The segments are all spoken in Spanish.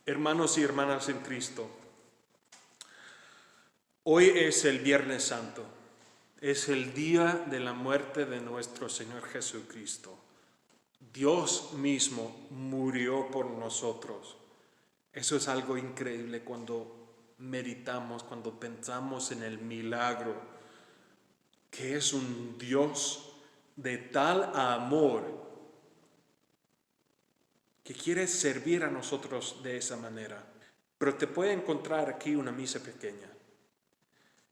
Hermanos y hermanas en Cristo, hoy es el Viernes Santo, es el día de la muerte de nuestro Señor Jesucristo. Dios mismo murió por nosotros. Eso es algo increíble cuando meditamos, cuando pensamos en el milagro, que es un Dios de tal amor que quiere servir a nosotros de esa manera. Pero te puede encontrar aquí una misa pequeña,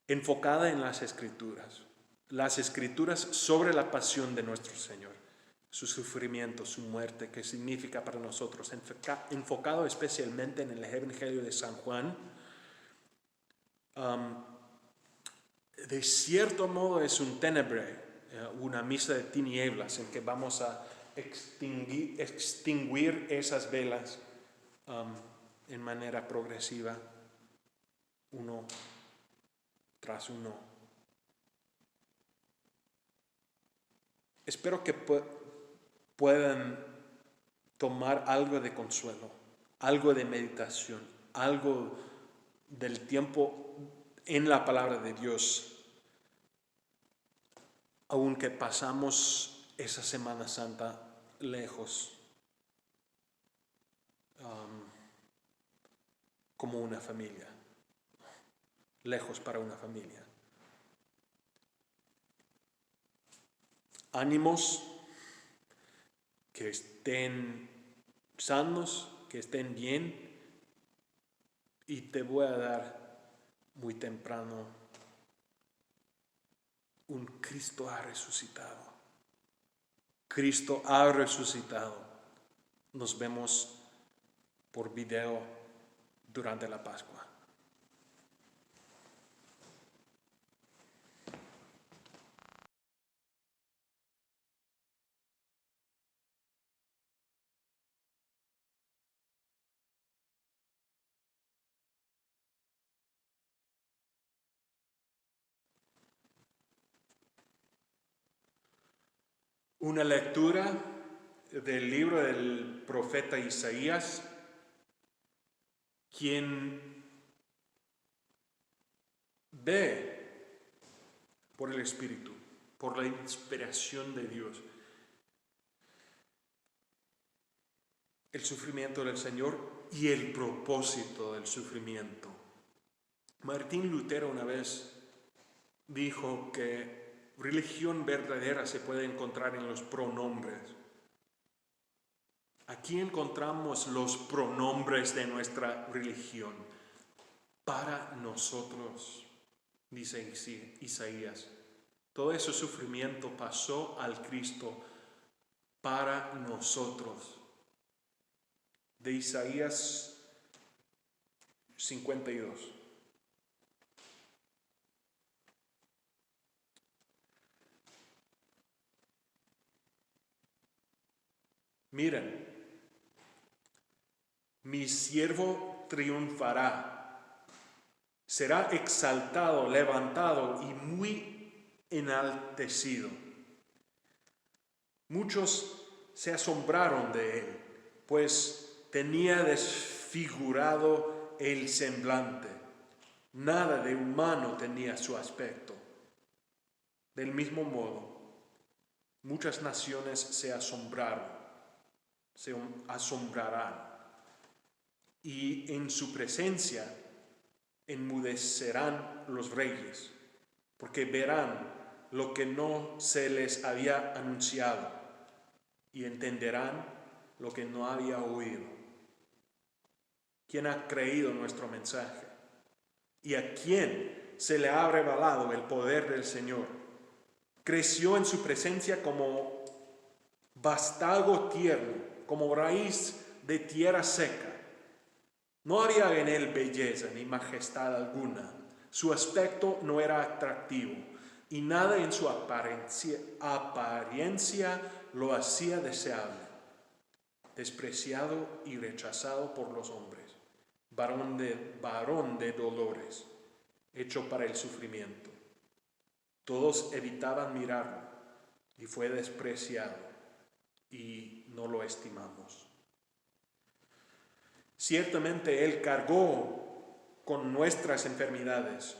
enfocada en las Escrituras sobre la pasión de nuestro Señor, su sufrimiento, su muerte, qué significa para nosotros, enfocado especialmente en el Evangelio de San Juan. De cierto modo es un tenebre, una misa de tinieblas en que vamos a extinguir esas velas en manera progresiva, uno tras uno. Espero que puedan tomar algo de consuelo, algo de meditación, algo del tiempo en la palabra de Dios, aunque pasamos esa Semana Santa lejos, como una familia, lejos para una familia. Ánimos, que estén sanos, que estén bien, y te voy a dar muy temprano un Cristo ha resucitado. Cristo ha resucitado. Nos vemos por video durante la Pascua. Una lectura del libro del profeta Isaías, quien ve por el Espíritu, por la inspiración de Dios, el sufrimiento del Señor y el propósito del sufrimiento. Martín Lutero una vez dijo que religión verdadera se puede encontrar en los pronombres. Aquí encontramos los pronombres de nuestra religión. Para nosotros, dice Isaías, todo ese sufrimiento pasó al Cristo para nosotros. De Isaías 52. Miren, mi siervo triunfará, será exaltado, levantado y muy enaltecido. Muchos se asombraron de él, pues tenía desfigurado el semblante. Nada de humano tenía su aspecto. Del mismo modo, muchas naciones se asombrarán, y en su presencia enmudecerán los reyes, porque verán lo que no se les había anunciado y entenderán lo que no había oído. ¿Quién ha creído nuestro mensaje? ¿Y a quién se le ha revelado el poder del Señor? Creció en su presencia como vástago tierno, como raíz de tierra seca. No había en él belleza ni majestad alguna. Su aspecto no era atractivo y nada en su apariencia lo hacía deseable. Despreciado y rechazado por los hombres, varón de dolores, hecho para el sufrimiento. Todos evitaban mirarlo y fue despreciado y no lo estimamos. Ciertamente Él cargó con nuestras enfermedades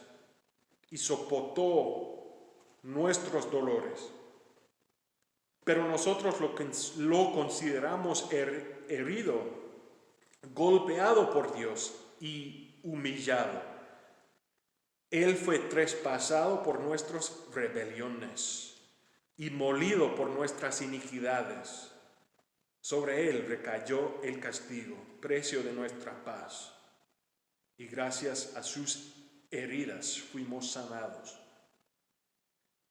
y soportó nuestros dolores. Pero nosotros lo consideramos herido, golpeado por Dios y humillado. Él fue traspasado por nuestras rebeliones y molido por nuestras iniquidades. Sobre Él recayó el castigo, precio de nuestra paz. Y gracias a sus heridas fuimos sanados.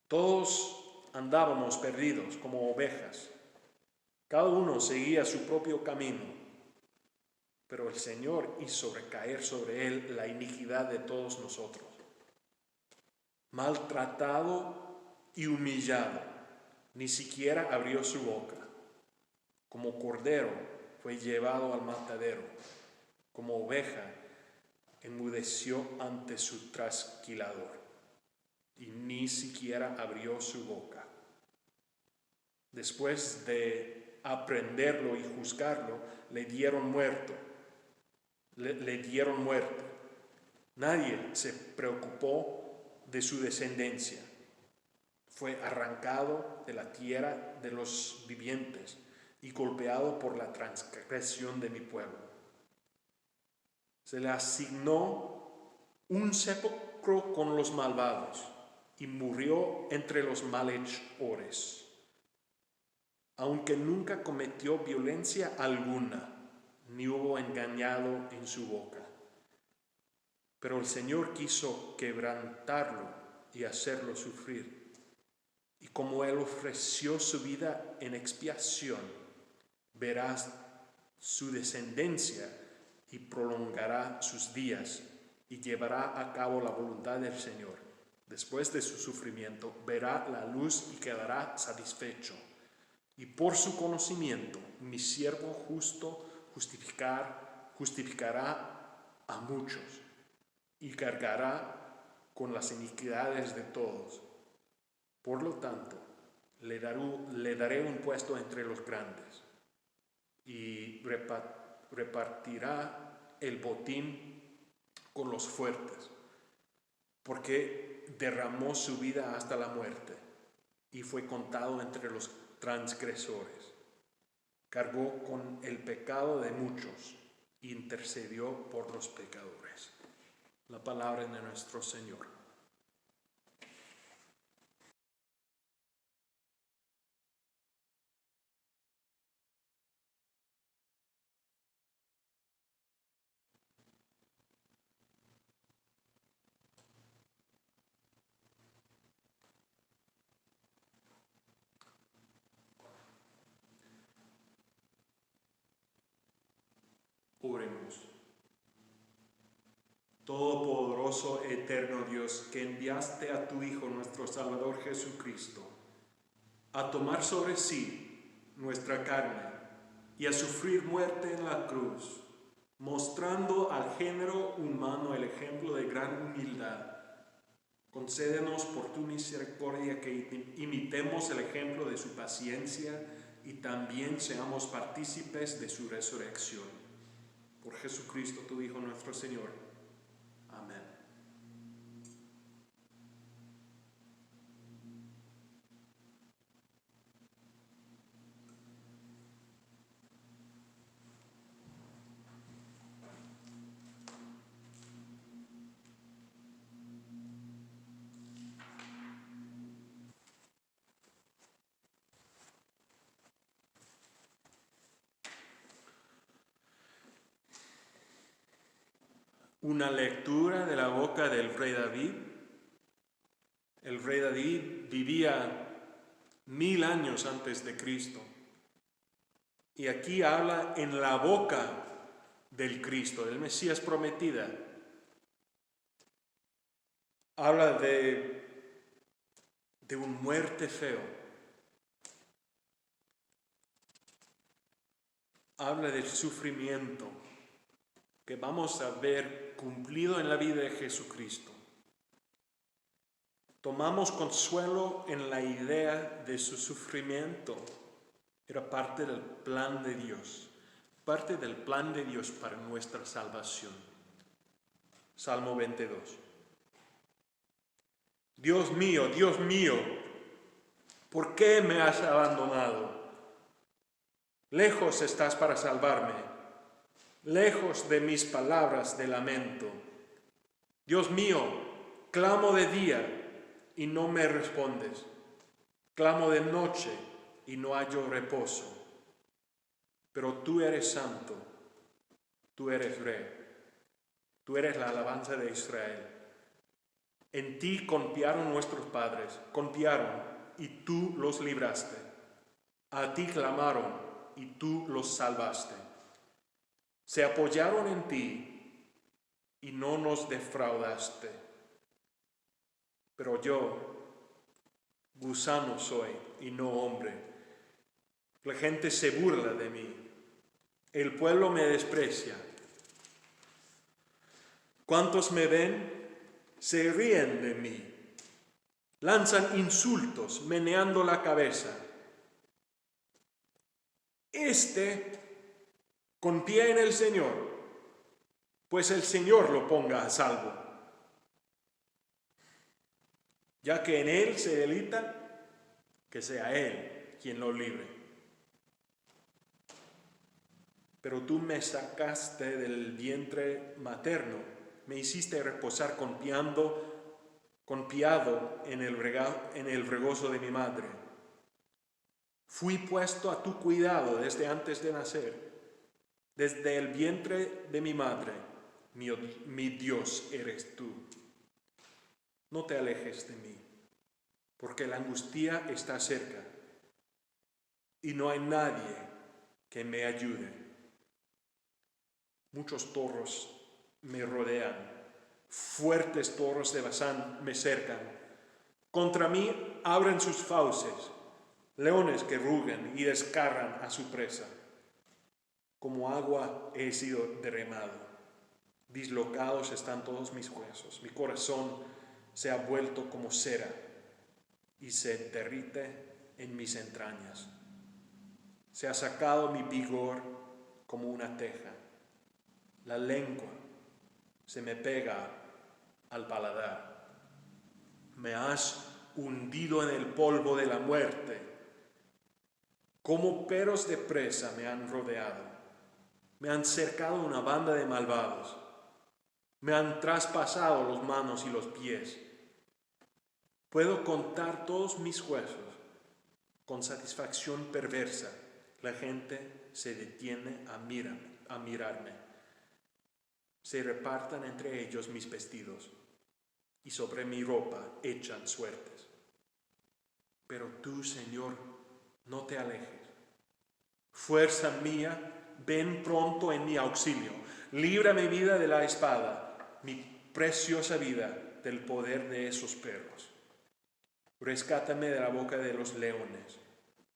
Todos andábamos perdidos como ovejas. Cada uno seguía su propio camino. Pero el Señor hizo recaer sobre Él la iniquidad de todos nosotros. Maltratado y humillado, ni siquiera abrió su boca. Como cordero fue llevado al matadero, como oveja enmudeció ante su trasquilador, y ni siquiera abrió su boca. Después de aprenderlo y juzgarlo, le dieron muerte. Nadie se preocupó de su descendencia. Fue arrancado de la tierra de los vivientes y golpeado por la transgresión de mi pueblo. Se le asignó un sepulcro con los malvados y murió entre los malhechores, aunque nunca cometió violencia alguna, ni hubo engañado en su boca. Pero el Señor quiso quebrantarlo y hacerlo sufrir. Y como Él ofreció su vida en expiación, verás su descendencia y prolongará sus días y llevará a cabo la voluntad del Señor. Después de su sufrimiento, verá la luz y quedará satisfecho. Y por su conocimiento, mi siervo justo justificará a muchos y cargará con las iniquidades de todos. Por lo tanto, le daré un puesto entre los grandes y repartirá el botín con los fuertes, porque derramó su vida hasta la muerte y fue contado entre los transgresores. Cargó con el pecado de muchos e intercedió por los pecadores. La palabra de nuestro Señor. Oremos. Todopoderoso, eterno Dios, que enviaste a tu Hijo, nuestro Salvador Jesucristo, a tomar sobre sí nuestra carne y a sufrir muerte en la cruz, mostrando al género humano el ejemplo de gran humildad. Concédenos por tu misericordia que imitemos el ejemplo de su paciencia y también seamos partícipes de su resurrección. Por Jesucristo, tu Hijo, nuestro Señor. Amén. Una lectura de la boca del rey David. El rey David vivía 1000 años antes de Cristo. Y aquí habla en la boca del Cristo, del Mesías prometida. Habla de un muerte feo. Habla del sufrimiento que vamos a ver cumplido en la vida de Jesucristo. Tomamos consuelo en la idea de su sufrimiento. Era parte del plan de Dios. parte del plan de Dios para nuestra salvación. Salmo 22. Dios mío, ¿por qué me has abandonado? Lejos estás para salvarme, lejos de mis palabras de lamento. Dios mío, clamo de día y no me respondes. Clamo de noche y no hallo reposo. Pero tú eres santo, tú eres rey, tú eres la alabanza de Israel. En ti confiaron nuestros padres, confiaron y tú los libraste. A ti clamaron y tú los salvaste. Se apoyaron en ti y no nos defraudaste. Pero yo, gusano soy y no hombre. La gente se burla de mí. El pueblo me desprecia. ¿Cuántos me ven? Se ríen de mí. Lanzan insultos, meneando la cabeza. Confía en el Señor, pues el Señor lo ponga a salvo. Ya que en Él se deleita, que sea Él quien lo libre. Pero tú me sacaste del vientre materno, me hiciste reposar confiado en el regozo de mi madre. Fui puesto a tu cuidado desde antes de nacer, desde el vientre de mi madre, mi Dios eres tú. No te alejes de mí, porque la angustia está cerca y no hay nadie que me ayude. Muchos toros me rodean, fuertes toros de Basán me cercan. Contra mí abren sus fauces, leones que rugen y descarran a su presa. Como agua he sido derramado, dislocados están todos mis huesos. Mi corazón se ha vuelto como cera y se derrite en mis entrañas. Se ha sacado mi vigor como una teja. La lengua se me pega al paladar. Me has hundido en el polvo de la muerte. Como perros de presa me han rodeado. Me han cercado una banda de malvados. Me han traspasado las manos y los pies. Puedo contar todos mis huesos. Con satisfacción perversa, la gente se detiene a mirarme. Se repartan entre ellos mis vestidos y sobre mi ropa echan suertes. Pero tú, Señor, no te alejes. Fuerza mía, ven pronto en mi auxilio. Libra mi vida de la espada, mi preciosa vida del poder de esos perros. Rescátame de la boca de los leones.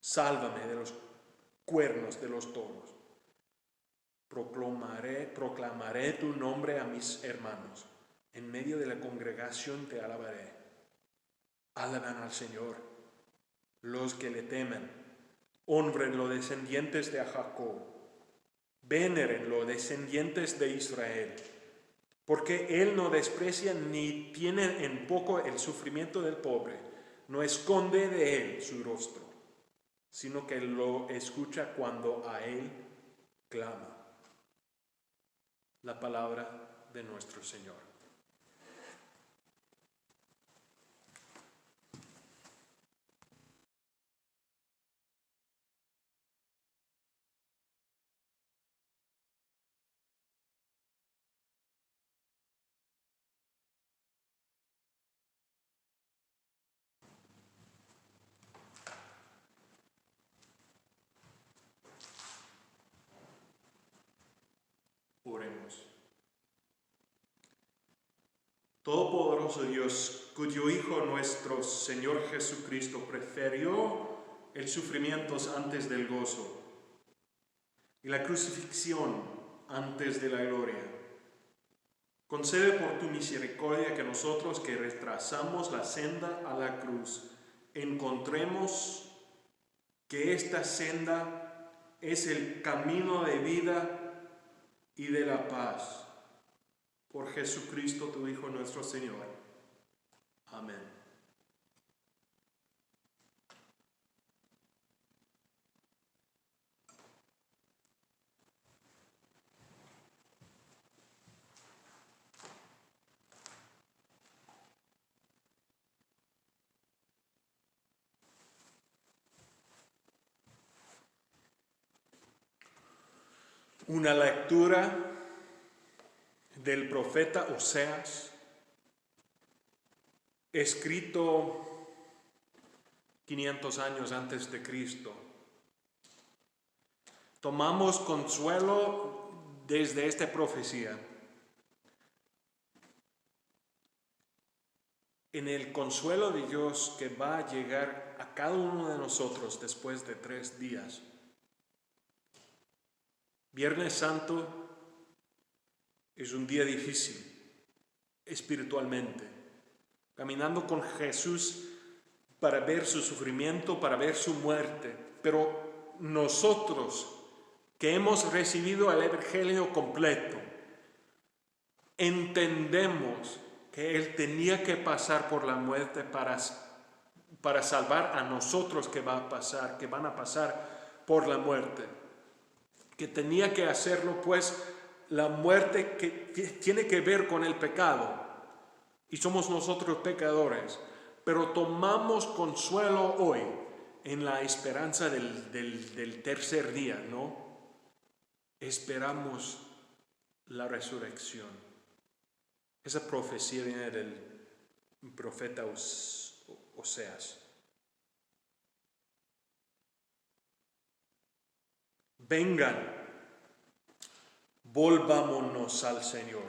Sálvame de los cuernos de los toros. Proclamaré tu nombre a mis hermanos. En medio de la congregación te alabaré. Alaban al Señor los que le temen. Honren los descendientes de Jacob. Veneren los descendientes de Israel. Porque Él no desprecia ni tiene en poco el sufrimiento del pobre. No esconde de Él su rostro, sino que lo escucha cuando a Él clama. La palabra de nuestro Señor. Oremos. Todopoderoso Dios, cuyo Hijo nuestro Señor Jesucristo prefirió el sufrimiento antes del gozo y la crucifixión antes de la gloria, concede por tu misericordia que nosotros que retrasamos la senda a la cruz, encontremos que esta senda es el camino de vida y de la paz. Por Jesucristo, tu Hijo, nuestro Señor. Amén. Una lectura del profeta Oseas, escrito 500 años antes de Cristo. Tomamos consuelo desde esta profecía, en el consuelo de Dios que va a llegar a cada uno de nosotros después de 3 días. Viernes Santo es un día difícil espiritualmente, caminando con Jesús para ver su sufrimiento, para ver su muerte, pero nosotros que hemos recibido el Evangelio completo, entendemos que Él tenía que pasar por la muerte para salvar a nosotros que van a pasar por la muerte. Que tenía que hacerlo, pues la muerte que tiene que ver con el pecado, y somos nosotros pecadores, pero tomamos consuelo hoy en la esperanza del tercer día, ¿no? Esperamos la resurrección. Esa profecía viene del profeta Oseas. Vengan, volvámonos al Señor.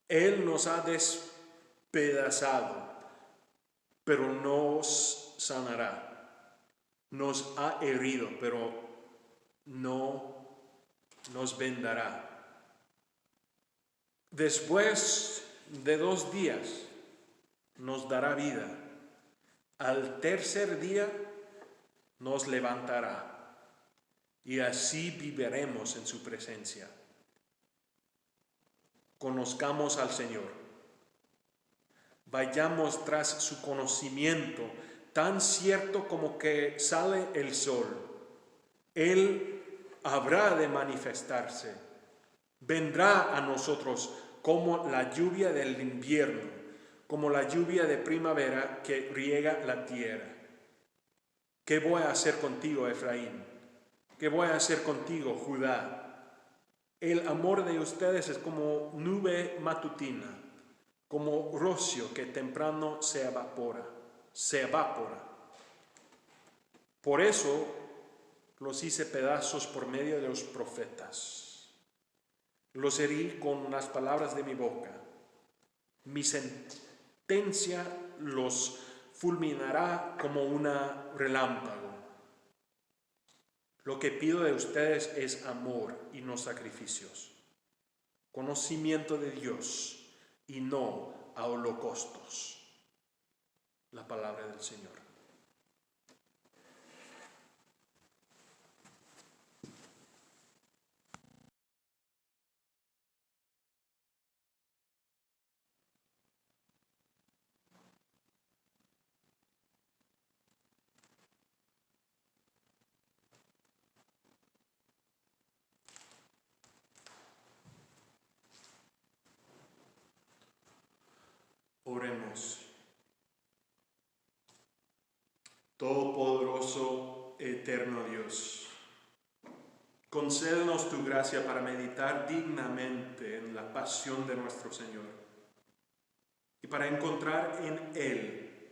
Él nos ha despedazado, pero nos sanará. Nos ha herido, pero no nos vendará. Después de 2 días nos dará vida. Al tercer día nos levantará. Y así viviremos en su presencia. Conozcamos al Señor. Vayamos tras su conocimiento, tan cierto como que sale el sol. Él habrá de manifestarse. Vendrá a nosotros como la lluvia del invierno, como la lluvia de primavera que riega la tierra. ¿Qué voy a hacer contigo, Efraín? ¿Qué voy a hacer contigo, Judá? El amor de ustedes es como nube matutina, como rocío que temprano se evapora. Por eso los hice pedazos por medio de los profetas. Los herí con las palabras de mi boca. Mi sentencia los fulminará como una relámpago. Lo que pido de ustedes es amor y no sacrificios, conocimiento de Dios y no a holocaustos. La palabra del Señor. Oremos. Todopoderoso, eterno Dios, concédenos tu gracia para meditar dignamente en la pasión de nuestro Señor y para encontrar en Él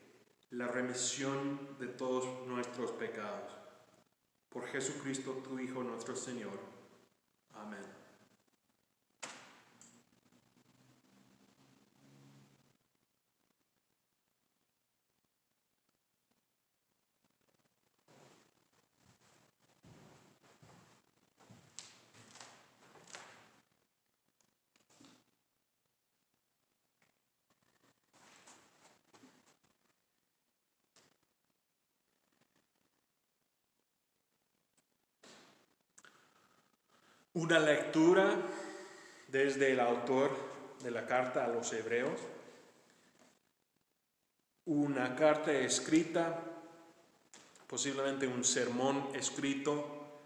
la remisión de todos nuestros pecados. Por Jesucristo, tu Hijo, nuestro Señor. Amén. Una lectura desde el autor de la carta a los Hebreos, una carta escrita, posiblemente un sermón escrito,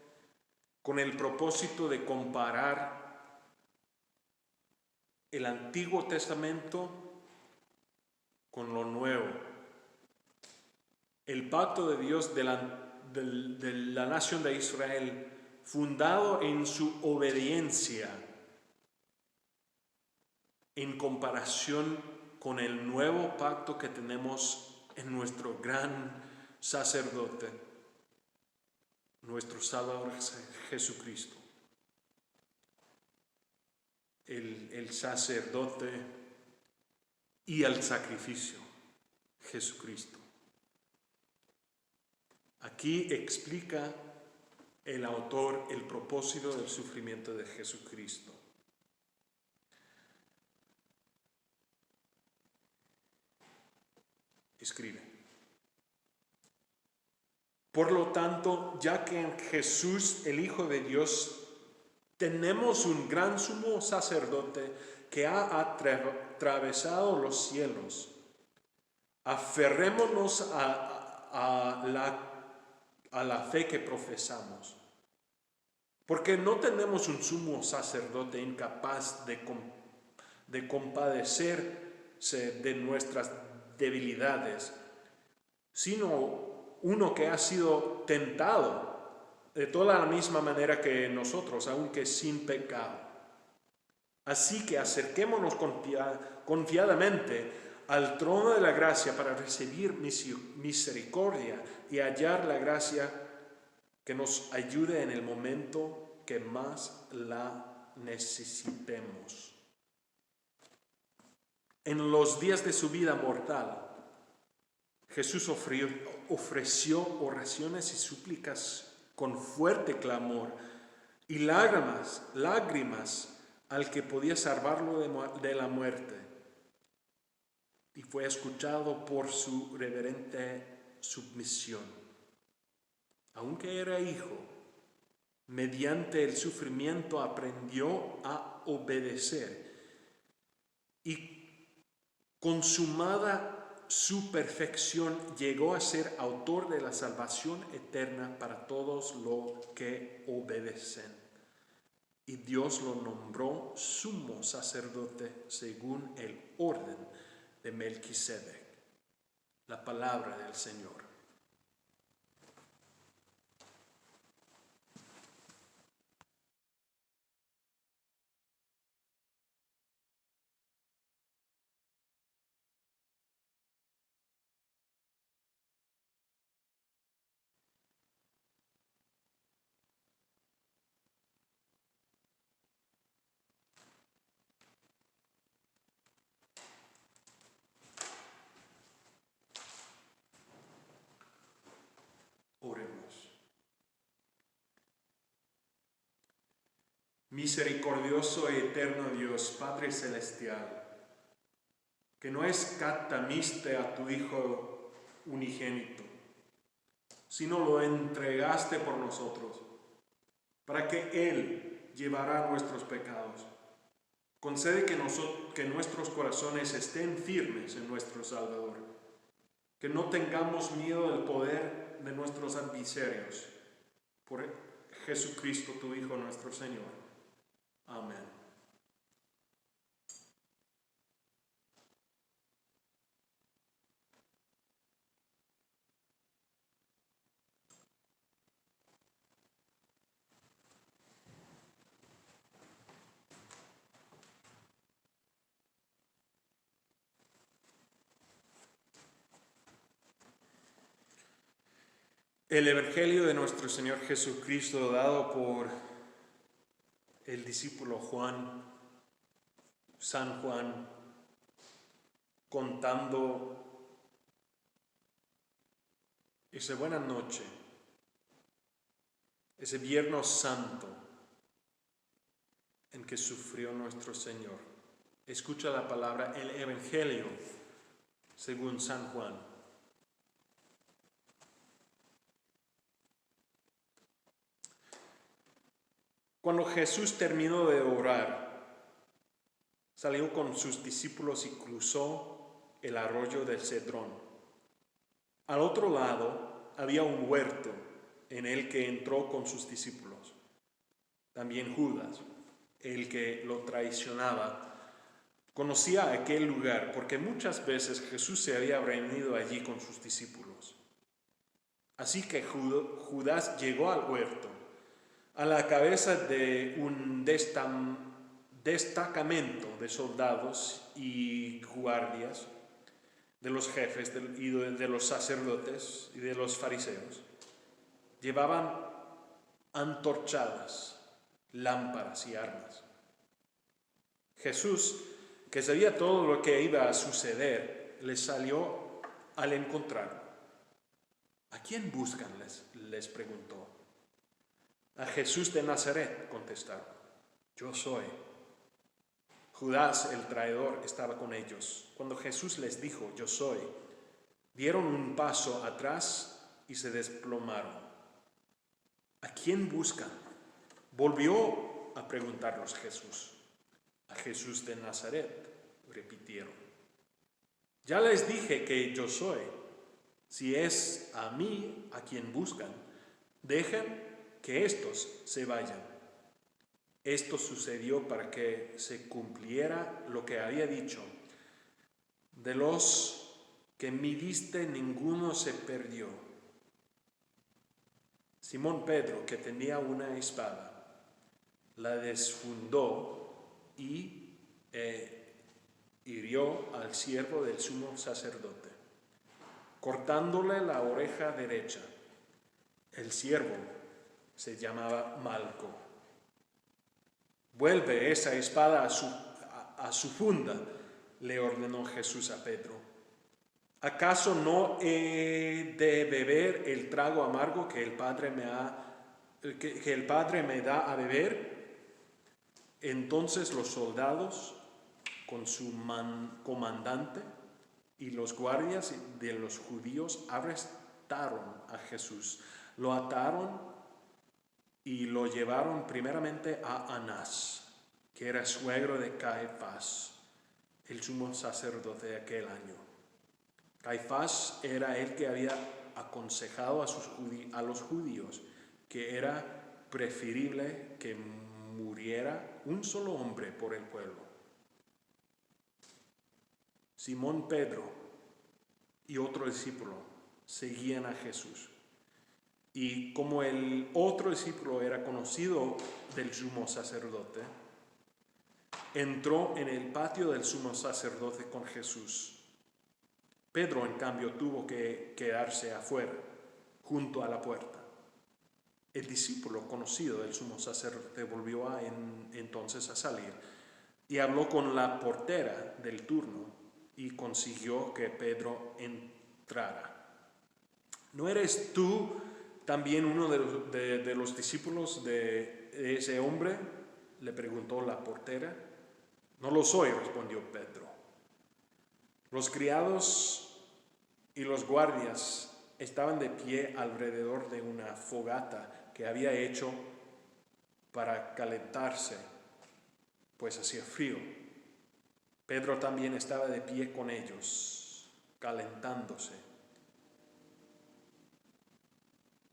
con el propósito de comparar el Antiguo Testamento con lo Nuevo. El pacto de Dios de la nación de Israel, fundado en su obediencia, en comparación con el nuevo pacto que tenemos en nuestro gran sacerdote, nuestro Salvador Jesucristo. El sacerdote y el sacrificio, Jesucristo. Aquí explica el autor el propósito del sufrimiento de Jesucristo. Escribe: por lo tanto, ya que en Jesús, el Hijo de Dios, tenemos un gran sumo sacerdote que ha atravesado los cielos, aferrémonos a la fe que profesamos. Porque no tenemos un sumo sacerdote incapaz de compadecerse de nuestras debilidades, sino uno que ha sido tentado de toda la misma manera que nosotros, aunque sin pecado. Así que acerquémonos confiadamente al trono de la gracia para recibir misericordia y hallar la gracia que nos ayude en el momento que más la necesitemos. En los días de su vida mortal, Jesús ofreció oraciones y súplicas con fuerte clamor y lágrimas al que podía salvarlo de la muerte, y fue escuchado por su reverente submisión. Aunque era hijo, mediante el sufrimiento aprendió a obedecer, y consumada su perfección llegó a ser autor de la salvación eterna para todos los que obedecen. Y Dios lo nombró sumo sacerdote según el orden de Melquisedec. La palabra del Señor. Oremos. Misericordioso y eterno Dios, Padre Celestial, que no escatimiste a tu Hijo unigénito, sino lo entregaste por nosotros, para que Él llevara nuestros pecados. Concede que nuestros corazones estén firmes en nuestro Salvador, que no tengamos miedo del poder de nuestros adversarios. Por Jesucristo, tu Hijo, nuestro Señor. Amén. El Evangelio de nuestro Señor Jesucristo, dado por el discípulo Juan, San Juan, contando esa buena noche, ese Viernes Santo en que sufrió nuestro Señor. Escucha la palabra, el Evangelio según San Juan. Cuando Jesús terminó de orar, salió con sus discípulos y cruzó el arroyo del Cedrón. Al otro lado había un huerto en el que entró con sus discípulos. También Judas, el que lo traicionaba, conocía aquel lugar porque muchas veces Jesús se había reunido allí con sus discípulos. Así que Judas llegó al huerto a la cabeza de un destacamento de soldados y guardias, de los jefes y de los sacerdotes y de los fariseos. Llevaban antorchadas, lámparas y armas. Jesús, que sabía todo lo que iba a suceder, les salió al encontrarlo. ¿A quién buscan?, les preguntó. A Jesús de Nazaret, contestaron. Yo soy. Judas, el traidor, estaba con ellos. Cuando Jesús les dijo, yo soy, dieron un paso atrás y se desplomaron. ¿A quién buscan?, volvió a preguntarlos Jesús. A Jesús de Nazaret, repitieron. Ya les dije que yo soy. Si es a mí a quien buscan, dejen que estos se vayan. Esto sucedió para que se cumpliera lo que había dicho. De los que me diste, ninguno se perdió. Simón Pedro, que tenía una espada, la desfundó y hirió al siervo del sumo sacerdote, cortándole la oreja derecha. El siervo se llamaba Malco. Vuelve esa espada a su funda, le ordenó Jesús a Pedro. ¿Acaso no he de beber el trago amargo que el Padre me da a beber? Entonces los soldados, con su comandante y los guardias de los judíos, arrestaron a Jesús. Lo ataron y lo llevaron primeramente a Anás, que era suegro de Caifás, el sumo sacerdote de aquel año. Caifás era el que había aconsejado a los judíos que era preferible que muriera un solo hombre por el pueblo. Simón Pedro y otro discípulo seguían a Jesús. Y como el otro discípulo era conocido del sumo sacerdote, entró en el patio del sumo sacerdote con Jesús. Pedro, en cambio, tuvo que quedarse afuera, junto a la puerta. El discípulo conocido del sumo sacerdote volvió entonces a salir y habló con la portera del turno y consiguió que Pedro entrara. ¿No eres tú también uno de los discípulos de ese hombre?, le preguntó la portera. No lo soy, respondió Pedro. Los criados y los guardias estaban de pie alrededor de una fogata que había hecho para calentarse, pues hacía frío. Pedro también estaba de pie con ellos, calentándose.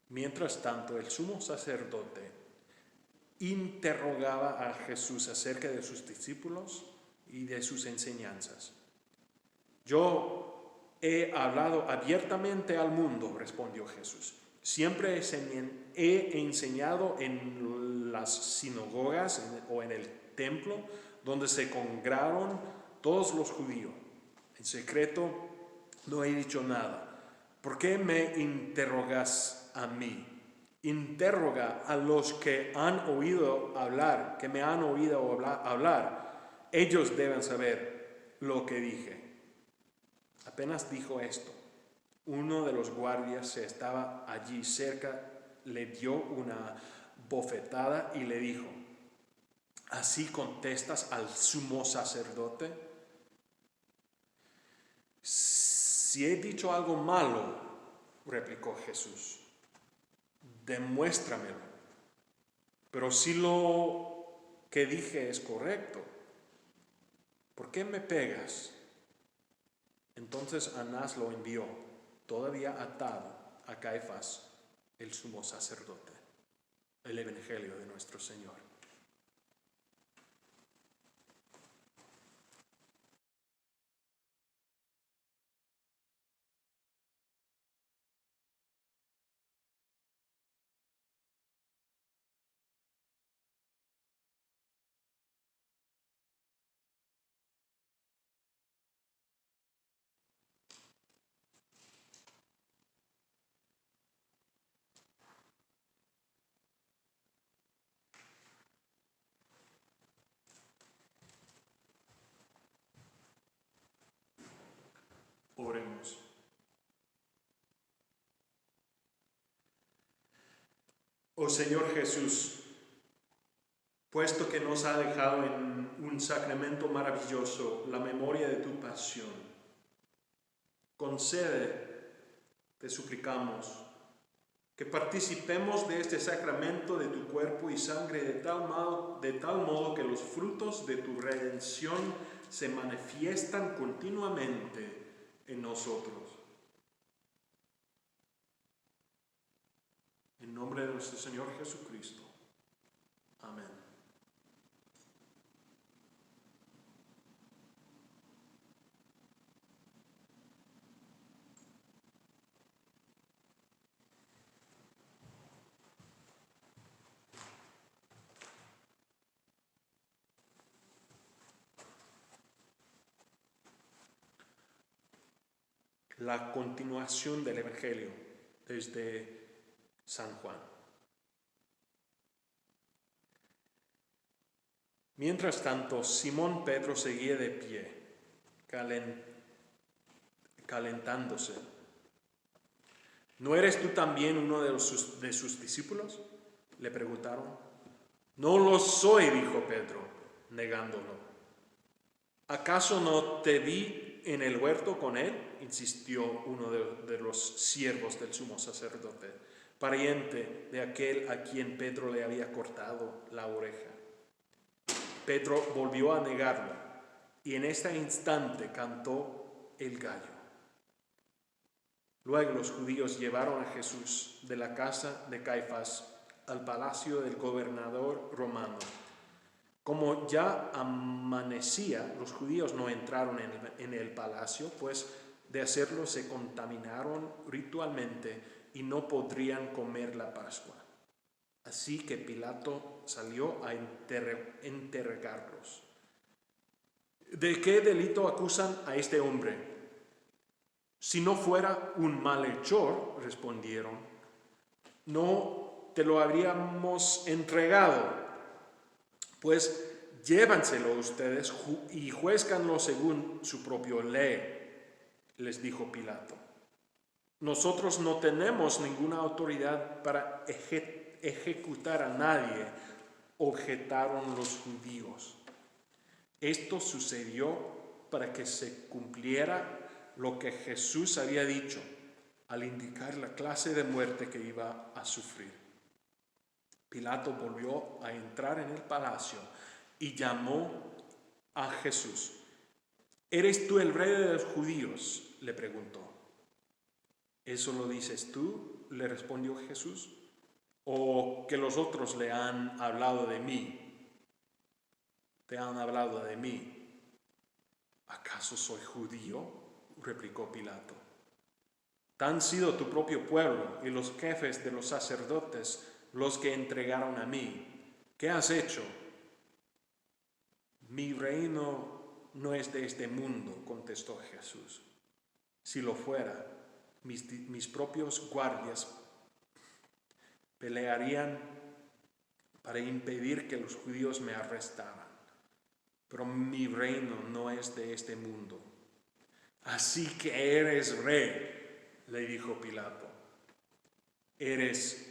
Mientras tanto, el sumo sacerdote interrogaba a Jesús acerca de sus discípulos y de sus enseñanzas. Yo he hablado abiertamente al mundo, respondió Jesús. Siempre he enseñado en las sinagogas o en el templo donde se congregaron todos los judíos. En secreto no he dicho nada. ¿Por qué me interrogas a mí? Interroga a los que han oído hablar, que me han oído hablar. Ellos deben saber lo que dije. Apenas dijo esto, uno de los guardias que estaba allí cerca le dio una bofetada y le dijo: ¿así contestas al sumo sacerdote? Si he dicho algo malo, replicó Jesús, demuéstramelo. pero si lo que dije es correcto, ¿por qué me pegas? Entonces Anás lo envió, todavía atado, a Caifás, el sumo sacerdote. El Evangelio de nuestro Señor. Oremos. Oh Señor Jesús, puesto que nos ha dejado en un sacramento maravilloso la memoria de tu pasión, concede, te suplicamos, que participemos de este sacramento de tu cuerpo y sangre de tal modo que los frutos de tu redención se manifiestan continuamente en nosotros. En nombre de nuestro Señor Jesucristo. Amén. La continuación del Evangelio desde San Juan. Mientras tanto, Simón Pedro seguía de pie, calentándose. ¿No eres tú también uno de sus discípulos?, le preguntaron. No lo soy, dijo Pedro, negándolo. ¿Acaso no te vi en el huerto con él?, insistió uno de los siervos del sumo sacerdote, pariente de aquel a quien Pedro le había cortado la oreja. Pedro volvió a negarlo, y en este instante cantó el gallo. Luego los judíos llevaron a Jesús de la casa de Caifás al palacio del gobernador romano. Como ya amanecía, los judíos no entraron en el palacio, pues de hacerlo se contaminaron ritualmente y no podrían comer la Pascua. Así que Pilato salió a interrogarlos. ¿De qué delito acusan a este hombre? Si no fuera un malhechor, respondieron, no te lo habríamos entregado. Pues llévanselo ustedes y juézcanlo según su propia ley, les dijo Pilato. Nosotros no tenemos ninguna autoridad para ejecutar a nadie, objetaron los judíos. Esto sucedió para que se cumpliera lo que Jesús había dicho al indicar la clase de muerte que iba a sufrir. Pilato volvió a entrar en el palacio y llamó a Jesús. ¿Eres tú el rey de los judíos?, le preguntó. ¿Eso lo dices tú?, le respondió Jesús. ¿O que los otros le han hablado de mí? ¿Te han hablado de mí? ¿Acaso soy judío?, replicó Pilato. ¿Han sido tu propio pueblo y los jefes de los sacerdotes los que entregaron a mí? ¿Qué has hecho? Mi reino no es de este mundo, contestó Jesús. Si lo fuera, mis propios guardias pelearían para impedir que los judíos me arrestaran. Pero mi reino no es de este mundo. Así que eres rey, le dijo Pilato. Eres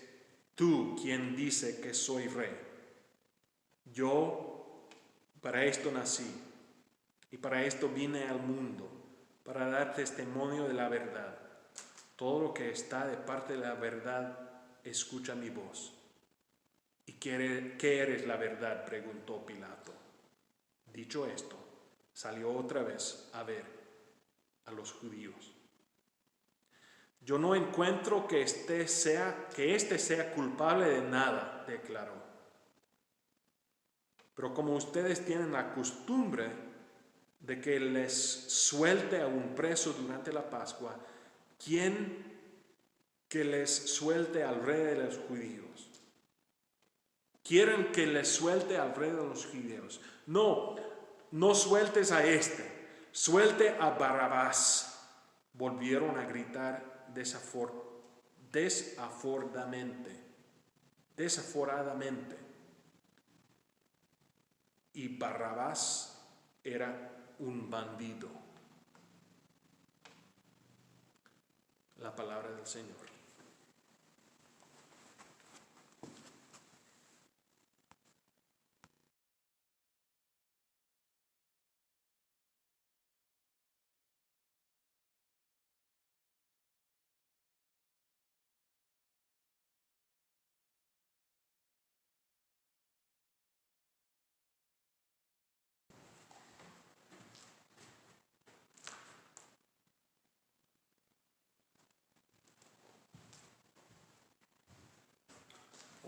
tú quien dice que soy rey. Yo para esto nací y para esto vine al mundo, para dar testimonio de la verdad. Todo lo que está de parte de la verdad escucha mi voz. ¿Y qué eres la verdad?, preguntó Pilato. Dicho esto, salió otra vez a ver a los judíos. Yo no encuentro que éste sea culpable de nada, declaró. Pero como ustedes tienen la costumbre de que les suelte a un preso durante la Pascua, ¿quién que les suelte al rey de los judíos? ¿Quieren que les suelte al rey de los judíos? No sueltes a este, suelte a Barrabás. Volvieron a gritar desaforadamente. Y Barrabás era un bandido. La palabra del Señor.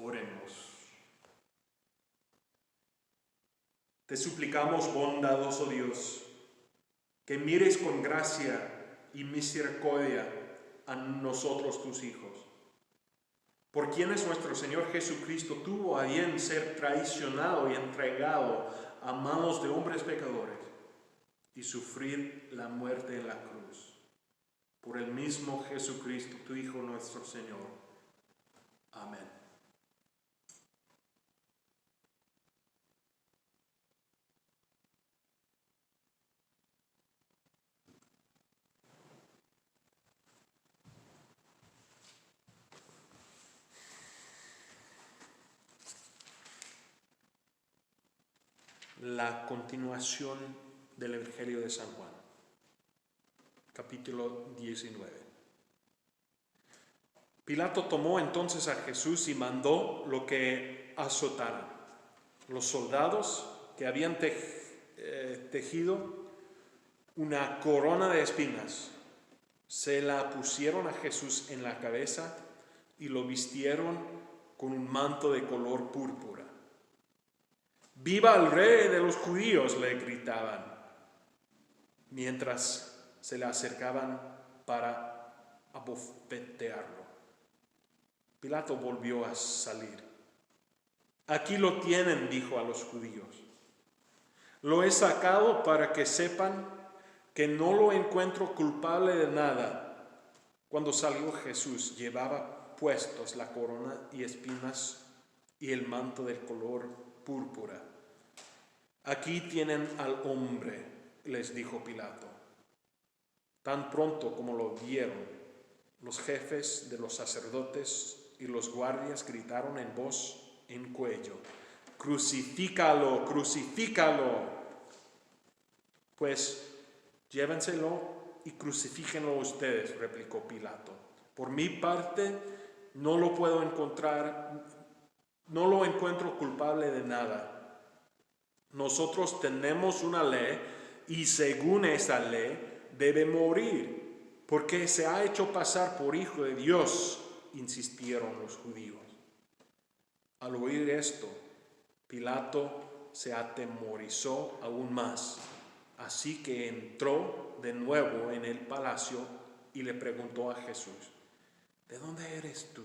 Oremos. Te suplicamos, bondadoso Dios, que mires con gracia y misericordia a nosotros tus hijos, por quienes nuestro Señor Jesucristo tuvo a bien ser traicionado y entregado a manos de hombres pecadores y sufrir la muerte en la cruz. Por el mismo Jesucristo, tu Hijo nuestro Señor. Amén. La continuación del Evangelio de San Juan, capítulo 19. Pilato tomó entonces a Jesús y mandó lo que azotaran. Los soldados que habían tejido una corona de espinas se la pusieron a Jesús en la cabeza y lo vistieron con un manto de color púrpura. ¡Viva el rey de los judíos!, le gritaban, mientras se le acercaban para abofetearlo. Pilato volvió a salir. Aquí lo tienen, dijo a los judíos. Lo he sacado para que sepan que no lo encuentro culpable de nada. Cuando salió Jesús, llevaba puestos la corona y espinas y el manto del color púrpura. Aquí tienen al hombre, les dijo Pilato. Tan pronto como lo vieron, los jefes de los sacerdotes y los guardias gritaron en voz en cuello: ¡Crucifícalo, crucifícalo! Pues llévenselo y crucifíquenlo ustedes, replicó Pilato. Por mi parte, no lo encuentro culpable de nada. Nosotros tenemos una ley y según esa ley debe morir, porque se ha hecho pasar por hijo de Dios, insistieron los judíos. Al oír esto, Pilato se atemorizó aún más, así que entró de nuevo en el palacio y le preguntó a Jesús: ¿de dónde eres tú?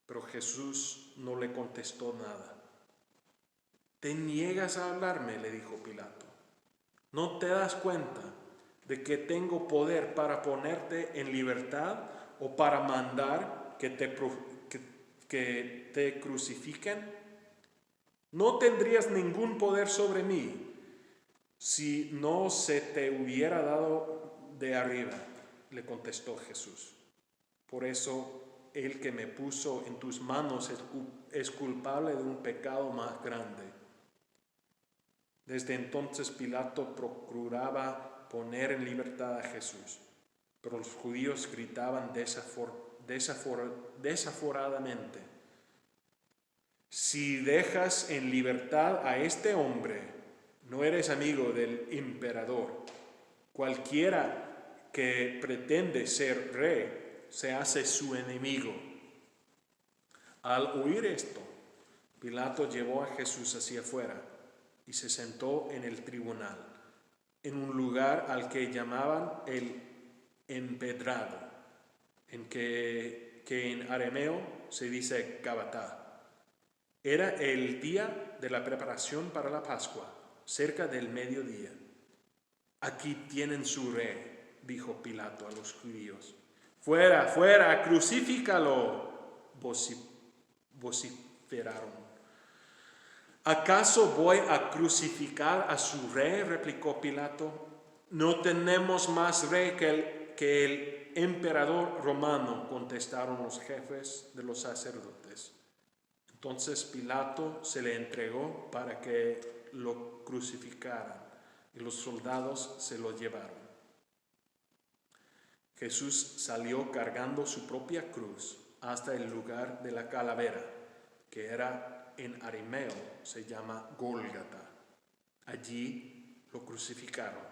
Pero Jesús no le contestó nada. ¿Te niegas a hablarme?, le dijo Pilato. ¿No te das cuenta de que tengo poder para ponerte en libertad o para mandar que te crucifiquen? No tendrías ningún poder sobre mí si no se te hubiera dado de arriba, le contestó Jesús. Por eso el que me puso en tus manos es culpable de un pecado más grande. Desde entonces Pilato procuraba poner en libertad a Jesús, pero los judíos gritaban desaforadamente: si dejas en libertad a este hombre, no eres amigo del emperador. Cualquiera que pretende ser rey se hace su enemigo. Al oír esto, Pilato llevó a Jesús hacia afuera y se sentó en el tribunal, en un lugar al que llamaban el empedrado, que en arameo se dice Gabatá. Era el día de la preparación para la Pascua, cerca del mediodía. Aquí tienen su rey, dijo Pilato a los judíos. Fuera, fuera, crucifícalo, vociferaron. ¿Acaso voy a crucificar a su rey?, replicó Pilato. No tenemos más rey que el emperador romano, contestaron los jefes de los sacerdotes. Entonces Pilato se le entregó para que lo crucificaran y los soldados se lo llevaron. Jesús salió cargando su propia cruz hasta el lugar de la calavera, que era en arameo se llama Gólgata. Allí lo crucificaron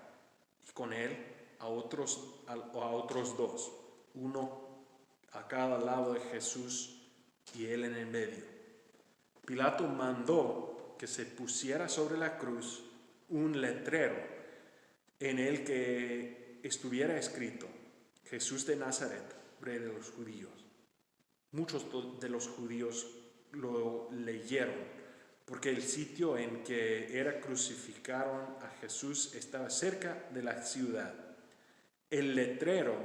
y con él a otros dos, uno a cada lado de Jesús y él en el medio. Pilato mandó que se pusiera sobre la cruz un letrero en el que estuviera escrito: Jesús de Nazaret, rey de los judíos. Muchos de los judíos lo leyeron, porque el sitio en que era crucificaron a Jesús estaba cerca de la ciudad. El letrero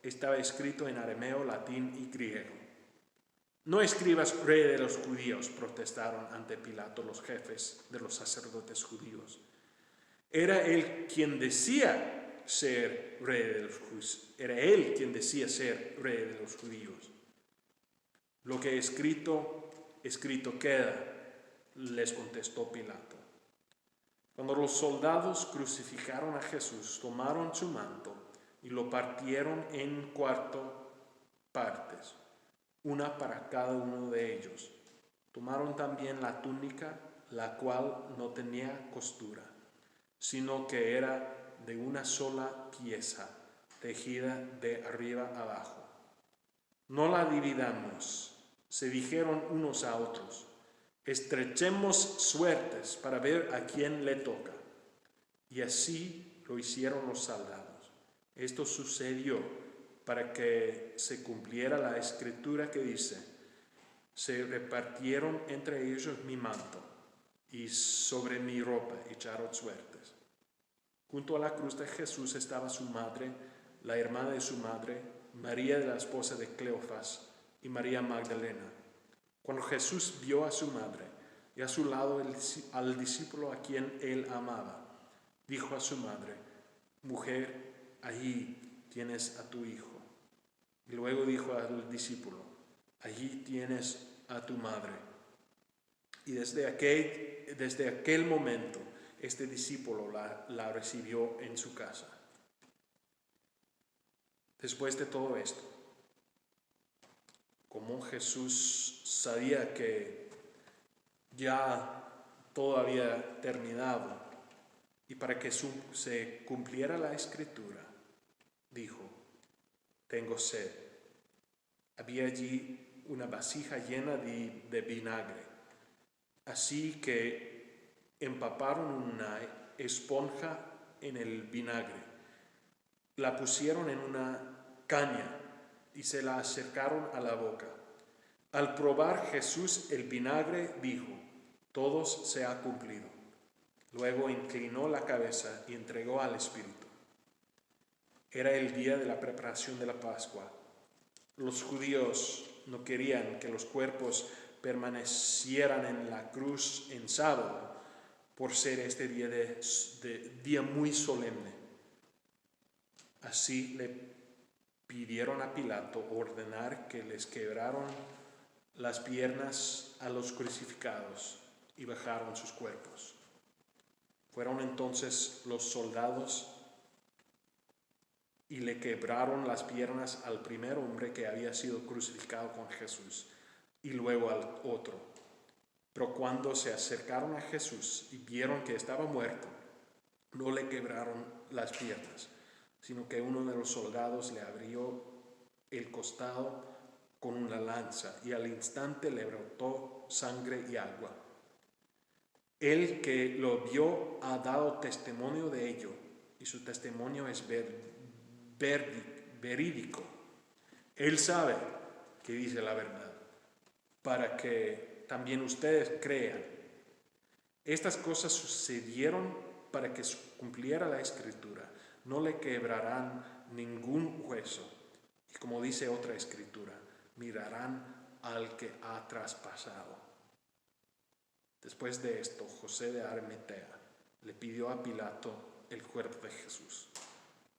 estaba escrito en arameo, latín y griego. No escribas rey de los judíos, protestaron ante Pilato los jefes de los sacerdotes judíos. Era él quien decía ser rey de los judíos. Era él quien decía ser rey de los judíos. Lo que escrito queda, les contestó Pilato. Cuando los soldados crucificaron a Jesús, tomaron su manto y lo partieron en 4 partes, una para cada uno de ellos. Tomaron también la túnica, la cual no tenía costura, sino que era de una sola pieza, tejida de arriba abajo. No la dividamos, se dijeron unos a otros. Estrechemos suertes para ver a quién le toca. Y así lo hicieron los soldados. Esto sucedió para que se cumpliera la escritura que dice: se repartieron entre ellos mi manto, y sobre mi ropa echaron suertes. Junto a la cruz de Jesús estaba su madre, la hermana de su madre, María, la esposa de Cleofas, y María Magdalena. Cuando Jesús vio a su madre y a su lado al discípulo a quien él amaba, dijo a su madre: mujer, allí tienes a tu hijo. Y luego dijo al discípulo: allí tienes a tu madre. Y desde aquel momento, este discípulo la recibió en su casa. Después de todo esto, como Jesús sabía que ya todo había terminado y para que se cumpliera la escritura, dijo: tengo sed. Había allí una vasija llena de vinagre, así que empaparon una esponja en el vinagre, la pusieron en una caña y se la acercaron a la boca. Al probar Jesús el vinagre, dijo: todo se ha cumplido. Luego inclinó la cabeza y entregó al Espíritu. Era el día de la preparación de la Pascua. Los judíos no querían que los cuerpos permanecieran en la cruz en sábado, por ser este día muy solemne. Así le pidieron a Pilato ordenar que les quebraron las piernas a los crucificados y bajaron sus cuerpos. Fueron entonces los soldados y le quebraron las piernas al primer hombre que había sido crucificado con Jesús, y luego al otro. Pero cuando se acercaron a Jesús y vieron que estaba muerto, no le quebraron las piernas, sino que uno de los soldados le abrió el costado con una lanza y al instante le brotó sangre y agua. El que lo vio ha dado testimonio de ello y su testimonio es verídico. Él sabe que dice la verdad, para que también ustedes crean. Estas cosas sucedieron para que se cumpliera la Escritura. No le quebrarán ningún hueso. Y como dice otra Escritura, mirarán al que ha traspasado. Después de esto, José de Arimatea le pidió a Pilato el cuerpo de Jesús.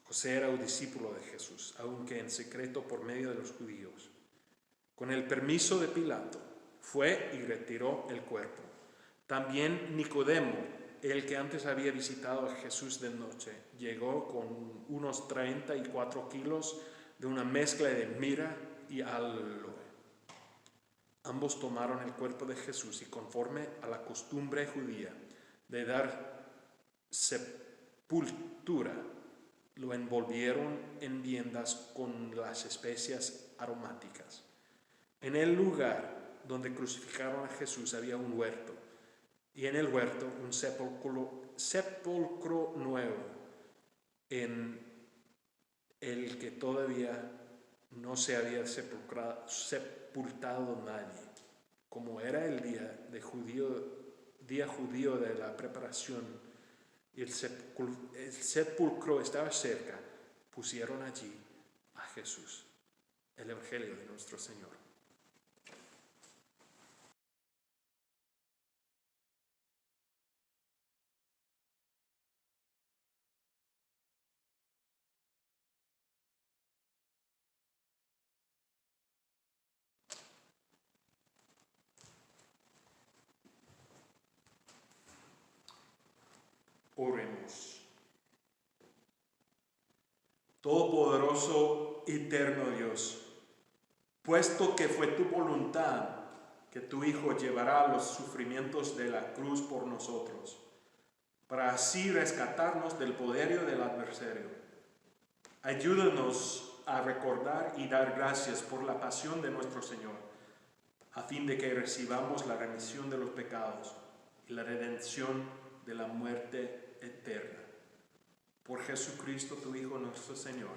José era un discípulo de Jesús, aunque en secreto por medio de los judíos. Con el permiso de Pilato, fue y retiró el cuerpo. También Nicodemo, el que antes había visitado a Jesús de noche, llegó con unos 34 kilos de una mezcla de mirra y aloe. Ambos tomaron el cuerpo de Jesús y conforme a la costumbre judía de dar sepultura, lo envolvieron en viandas con las especias aromáticas. En el lugar donde crucificaron a Jesús había un huerto, y en el huerto un sepulcro nuevo, en el que todavía no se había sepultado nadie. Como era el día judío de la preparación, y el sepulcro estaba cerca, pusieron allí a Jesús. El Evangelio de nuestro Señor. Oremos. Todopoderoso, eterno Dios, puesto que fue tu voluntad que tu Hijo llevará los sufrimientos de la cruz por nosotros, para así rescatarnos del poderío del adversario, ayúdanos a recordar y dar gracias por la pasión de nuestro Señor, a fin de que recibamos la remisión de los pecados y la redención de la muerte eterna. Por Jesucristo, tu Hijo, nuestro Señor.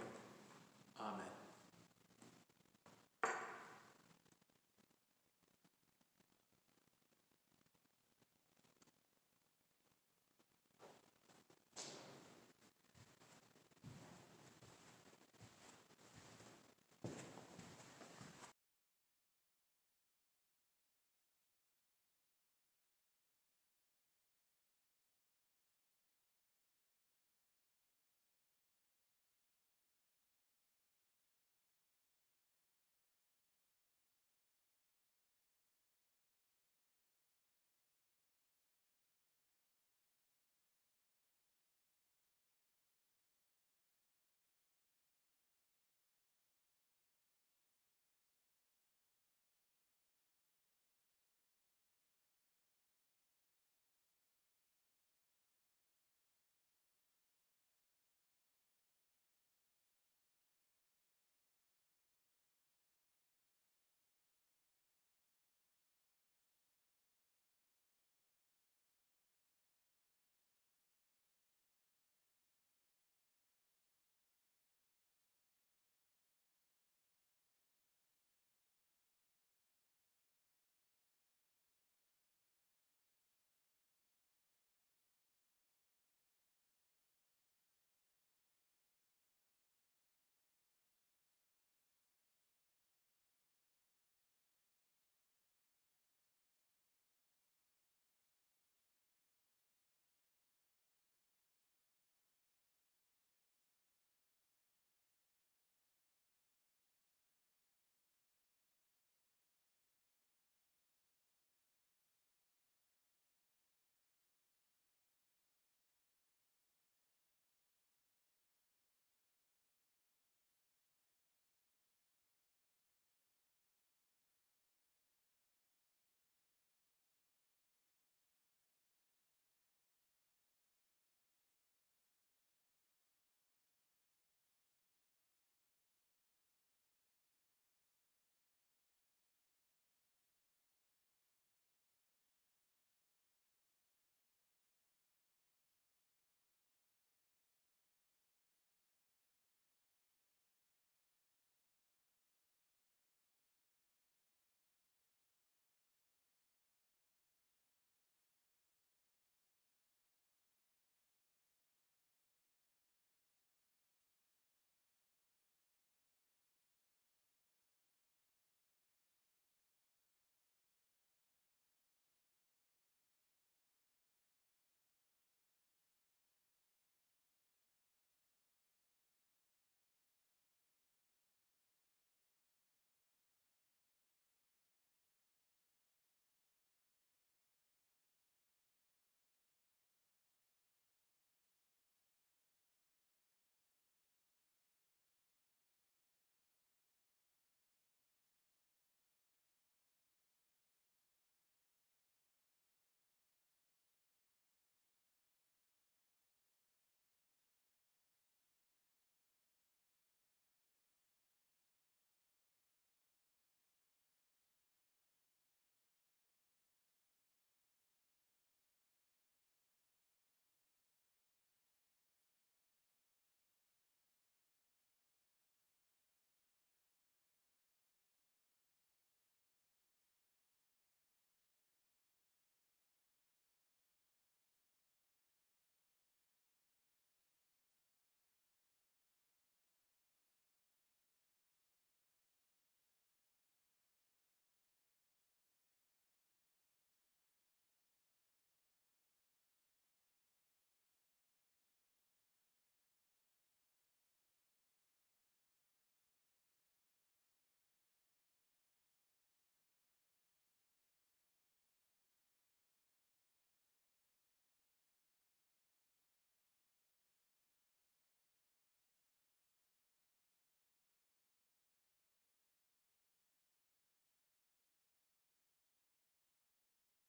Amén.